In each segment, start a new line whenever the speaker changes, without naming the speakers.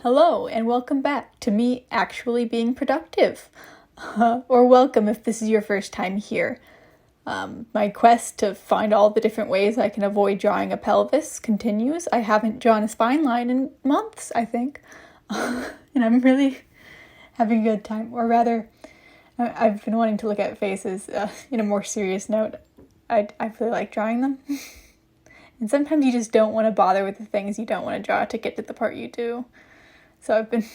Hello, and welcome back to me actually being productive. Or welcome if this is your first time here. My quest to find all the different ways I can avoid drawing a pelvis continues. I haven't drawn a spine line in months, I think. And I'm really having a good time. Or rather, I've been wanting to look at faces in a more serious note. I really like drawing them. And sometimes you just don't want to bother with the things you don't want to draw to get to the part you do. So I've been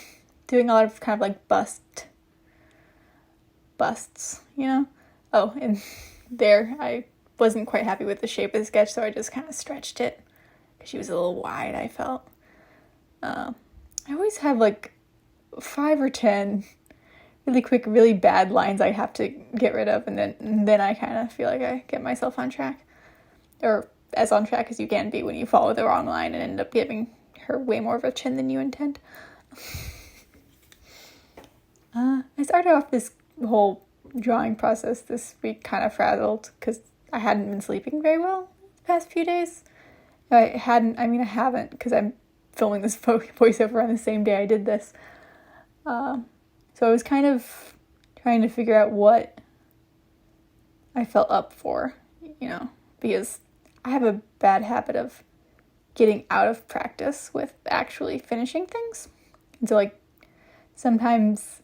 doing a lot of kind of like busts, you know? Oh, and there I wasn't quite happy with the shape of the sketch, so I just kind of stretched it because she was a little wide, I felt. I always have like 5 or 10 really quick, really bad lines I have to get rid of, and then I kind of feel like I get myself on track. Or as on track as you can be when you follow the wrong line and end up giving her way more of a chin than you intend. I started off this whole drawing process this week kind of frazzled because I hadn't been sleeping very well the past few days. I haven't because I'm filming this voiceover on the same day I did this. So I was kind of trying to figure out what I felt up for, because I have a bad habit of getting out of practice with actually finishing things. And so sometimes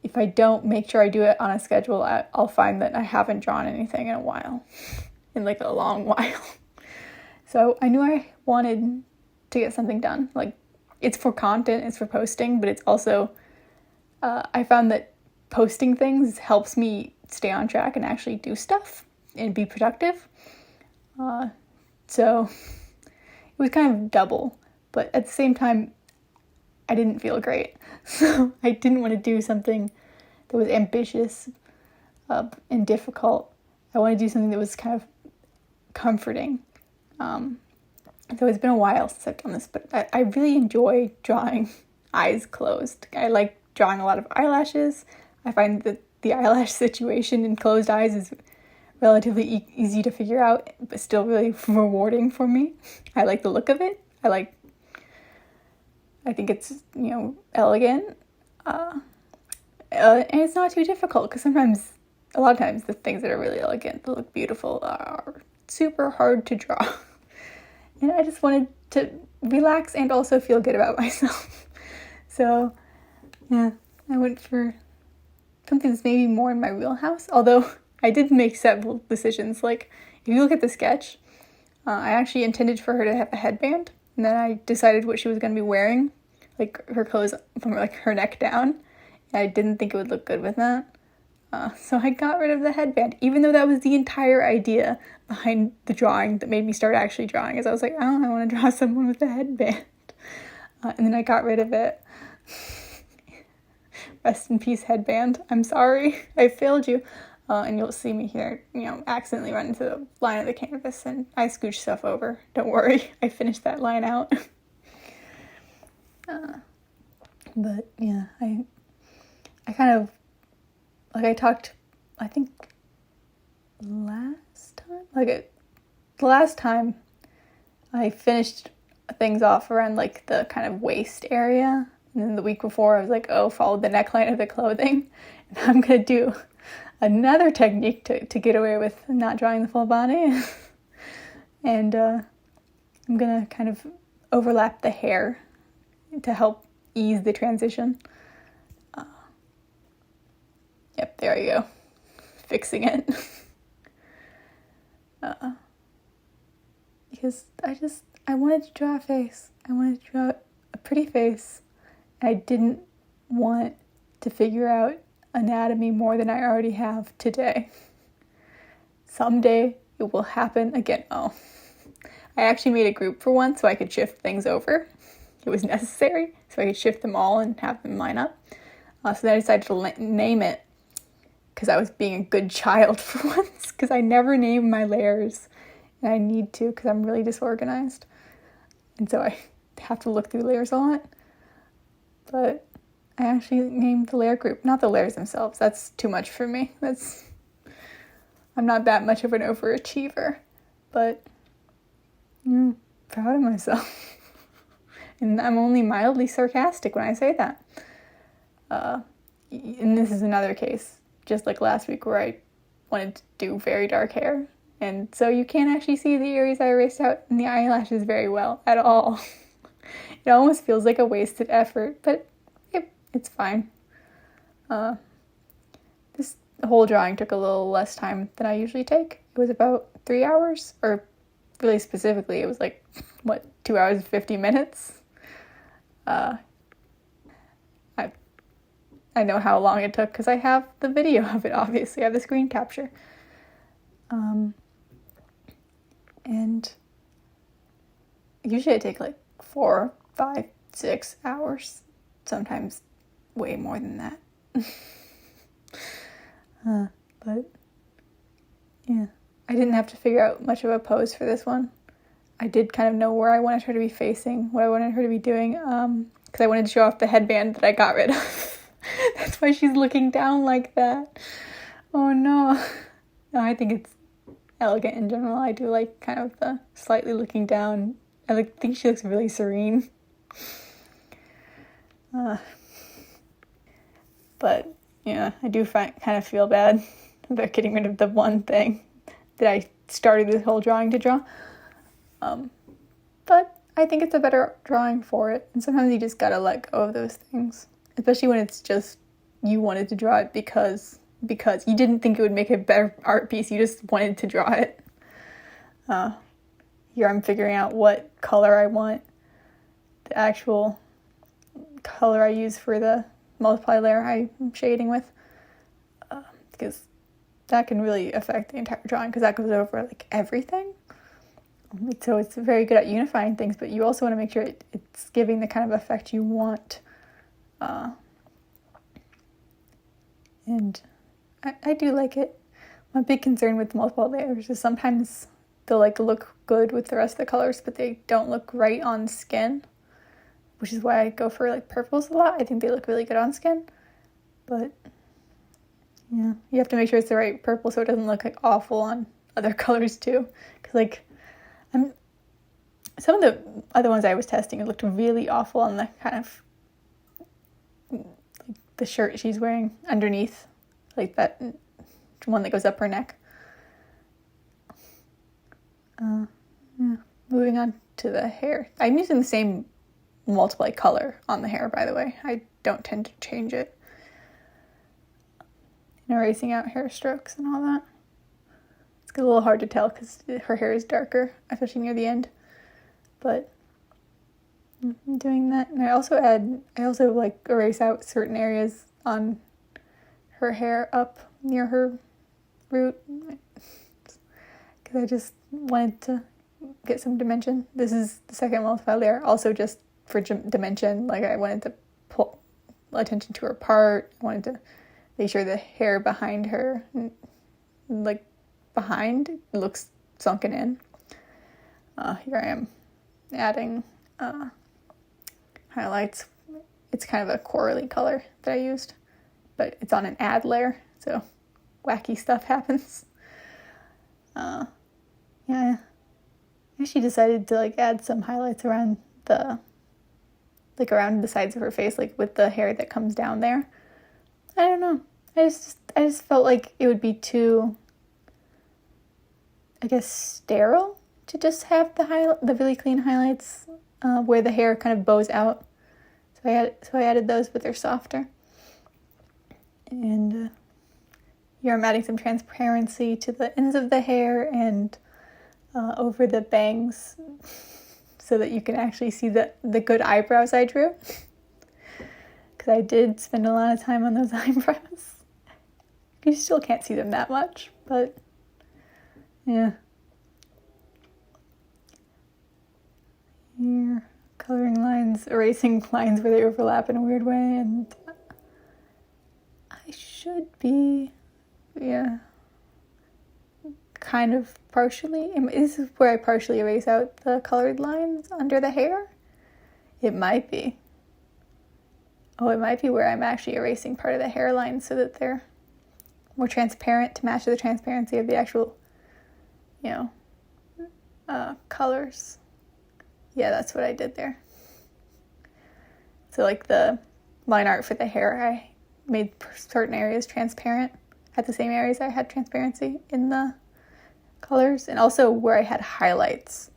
if I don't make sure I do it on a schedule, I'll find that I haven't drawn anything in a while, in a long while. So I knew I wanted to get something done. It's for content, it's for posting, but it's also, I found that posting things helps me stay on track and actually do stuff and be productive. So it was kind of double, but at the same time, I didn't feel great. So I didn't want to do something that was ambitious and difficult. I wanted to do something that was kind of comforting. So it's been a while since I've done this, but I really enjoy drawing eyes closed. I like drawing a lot of eyelashes. I find that the eyelash situation in closed eyes is relatively easy to figure out, but still really rewarding for me. I like the look of it. I think it's, elegant. And it's not too difficult because a lot of times the things that are really elegant, that look beautiful, are super hard to draw. And I just wanted to relax and also feel good about myself. So, yeah, I went for something that's maybe more in my wheelhouse. Although I did make several decisions. If you look at the sketch, I actually intended for her to have a headband. And then I decided what she was going to be wearing, her clothes from her neck down. And I didn't think it would look good with that. So I got rid of the headband, even though that was the entire idea behind the drawing that made me start actually drawing. Is I was like, I want to draw someone with a headband. And then I got rid of it. Rest in peace, headband. I'm sorry. I failed you. And you'll see me here, accidentally run into the line of the canvas, and I scooch stuff over. Don't worry, I finished that line out. But yeah, I kind of, I talked, I think last time, the last time I finished things off around the kind of waist area, and then the week before I was like, follow the neckline of the clothing, and I'm gonna do another technique to get away with not drawing the full body. And I'm gonna kind of overlap the hair to help ease the transition. Yep, there you go. Fixing it. Because I wanted to draw a face. I wanted to draw a pretty face. I didn't want to figure out anatomy more than I already have today. Someday it will happen again. I actually made a group for once so I could shift things over. It was necessary, so I could shift them all and have them line up. So then I decided to name it because I was being a good child for once, because I never name my layers, and I need to because I'm really disorganized. And so I have to look through layers a lot. But I actually named the layer group, not the layers themselves. That's too much for me. I'm not that much of an overachiever, but proud of myself. And I'm only mildly sarcastic when I say that. And this is another case, just like last week, where I wanted to do very dark hair. And so you can't actually see the areas I erased out in the eyelashes very well at all. It almost feels like a wasted effort, but it's fine. This whole drawing took a little less time than I usually take. It was about 3 hours, or really specifically, it was like, 2 hours and 50 minutes? I know how long it took because I have the video of it, obviously. I have the screen capture. And usually I take like 4, 5, 6 hours, sometimes way more than that. But yeah, I didn't have to figure out much of a pose for this one. I did kind of know where I wanted her to be facing, what I wanted her to be doing, because I wanted to show off the headband that I got rid of. That's why she's looking down like that. Oh no. No, I think it's elegant in general. I do like kind of the slightly looking down. I think she looks really serene. But yeah, I do kind of feel bad about getting rid of the one thing that I started this whole drawing to draw. But I think it's a better drawing for it. And sometimes you just gotta let go of those things. Especially when it's just you wanted to draw it because you didn't think it would make a better art piece. You just wanted to draw it. Here I'm figuring out what color I want. The actual color I use for the multiply layer I'm shading with. Because that can really affect the entire drawing because that goes over like everything. So it's very good at unifying things, but you also want to make sure it's giving the kind of effect you want. And I do like it. My big concern with multiple layers is sometimes they'll like look good with the rest of the colors, but they don't look right on skin, which is why I go for like purples a lot. I think they look really good on skin, but yeah, you have to make sure it's the right purple so it doesn't look like awful on other colors too. Because like some of the other ones I was testing, it looked really awful on the kind of like the shirt she's wearing underneath, like that one that goes up her neck. Yeah. Moving on to the hair. I'm using the same multiply color on the hair, by the way. I don't tend to change it. And erasing out hair strokes and all that. It's a little hard to tell because her hair is darker, especially near the end. But I'm doing that. And I also like erase out certain areas on her hair up near her root. Because I just wanted to get some dimension. This is the second multiply layer, also just for dimension. Like I wanted to pull attention to her part. I wanted to make sure the hair behind her, like behind, looks sunken in. Here I am adding highlights. It's kind of a corally color that I used, but it's on an add layer, so wacky stuff happens. Yeah, I actually decided to like add some highlights around the sides of her face, like with the hair that comes down there. I don't know. I just felt like it would be too, I guess, sterile to just have the really clean highlights where the hair kind of bows out. So I added those, but they're softer. And here I'm adding some transparency to the ends of the hair and over the bangs so that you can actually see the good eyebrows I drew. Because I did spend a lot of time on those eyebrows. You still can't see them that much, but yeah. Here, coloring lines, erasing lines where they overlap in a weird way, and I should be, yeah, kind of partially. This is where I partially erase out the colored lines under the hair. It might be. Oh, it might be where I'm actually erasing part of the hairline so that they're more transparent to match the transparency of the actual, colors. Yeah, that's what I did there. So like the line art for the hair, I made certain areas transparent at the same areas I had transparency in the colors, and also where I had highlights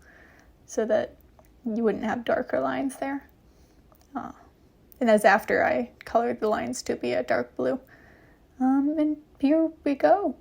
so that you wouldn't have darker lines there. And that's after I colored the lines to be a dark blue. And here we go.